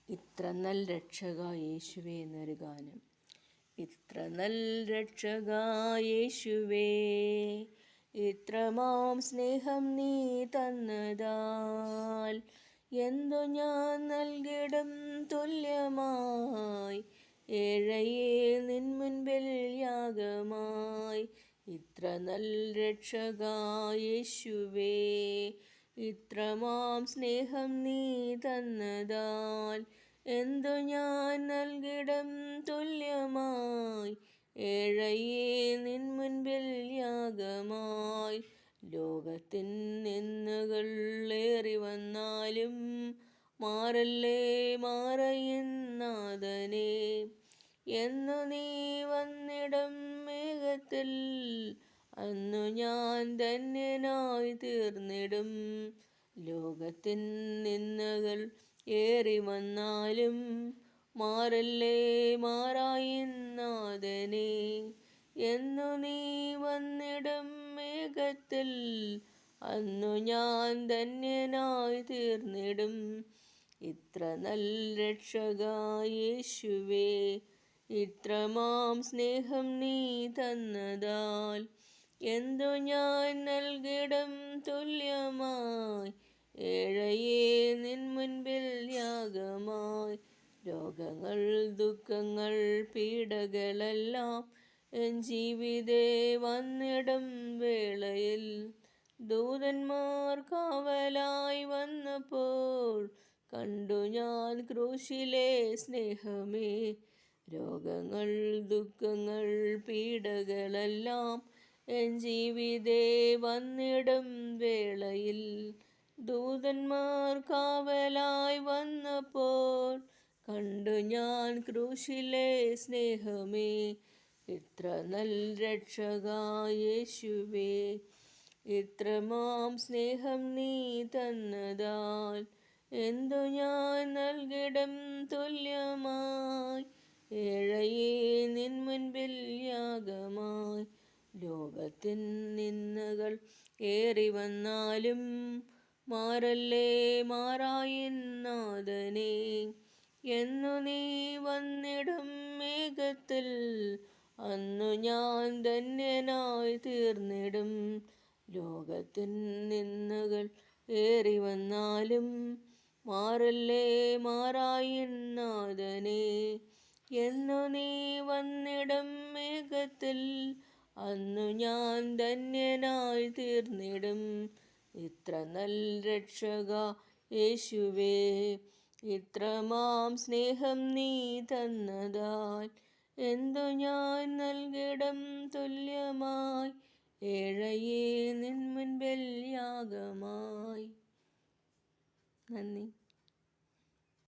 ഇത്ര നൽ രക്ഷക യേശുവേ എന്നൊരു ഗാനം. ഇത്ര നൽ രക്ഷക യേശുവേ, ഇത്രമാം സ്നേഹം നീ തന്നതാൽ എന്തു ഞാൻ നൽകിടും തുല്യമായി, ഏഴയെ നിൻ മുൻപിൽ യാഗമായി. ഇത്ര നൽ രക്ഷക യേശുവേ, ഇത്രമാം സ്നേഹം നീ തന്നതാൽ എന്തു ഞാൻ നൽകിടും തുല്യമായി, ഏഴയെ നിൻ മുൻപിൽ യാഗമായി. ലോകത്തിൻ നിന്ദകൾ ഏറി വന്നാലും മാറല്ലേ മാറയെന്നാഥനേ, എന്നു നീ വന്നിടും മേഘത്തിൽ അന്നു ഞാൻ ധന്യനായി തീർന്നിടും. ലോകത്തിൻ നിന്ദകൾ ഏറി വന്നാലും മാറല്ലേ മാറായെന്നാഥനേ, എന്നു നീ വന്നിടും മേഘത്തിൽ അന്നു ഞാൻ ധന്യനായി തീർന്നിടും. ഇത്ര നൽ രക്ഷക യേശുവേ, ഇത്രമാം സ്നേഹം നീ തന്നതാൽ എന്തു ഞാൻ നൽകിടും തുല്യമായി, ഏഴയെ നിൻ മുൻപിൽ യാഗമായി. രോഗങ്ങൾ ദുഃഖങ്ങൾ പീഡകളെല്ലാം എൻ ജീവിതേ വന്നിടും വേളയിൽ, ദൂതന്മാർ കാവലായി വന്നപ്പോൾ കണ്ടു ഞാൻ ക്രൂശിലെ സ്നേഹമേ. രോഗങ്ങൾ ദുഃഖങ്ങൾ പീഡകളെല്ലാം എൻ ജീവിതേ വന്നിടും വേളയിൽ, ദൂതന്മാർ കാവലായി വന്നപ്പോൾ കണ്ടു ഞാൻ ക്രൂശിലെ സ്നേഹമേ. ഇത്ര നൽ രക്ഷക യേശുവേ, ഇത്രമാം സ്നേഹം നീ തന്നതാൽ എന്തു ഞാൻ നൽകിടും തുല്യമായി, ഏഴയെ നിൻ മുൻപിൽ യാഗമായി. ലോകത്തിൻ നിന്ദകൾ ഏറി വന്നാലും മാറല്ലേ മാറായെന്നാഥനേ, എന്നു നീ വന്നിടും മേഘത്തിൽ അന്നു ഞാൻ ധന്യനായി തീർന്നിടും. ലോകത്തിൻ നിന്ദകൾ ഏറി വന്നാലും മാറല്ലേ മാറായെന്നാഥനേ, എന്നു നീ വന്നിടും മേഘത്തിൽ അന്നു ഞാൻ ധന്യനായി തീർന്നിടും. ഇത്ര നൽ രക്ഷക യേശുവേ, ഇത്രമാം സ്നേഹം നീ തന്നതാൽ എന്തു ഞാൻ നൽകിടും തുല്യമായി, ഏഴയെ നിൻ മുൻപിൽ യാഗമായി. നന്ദി.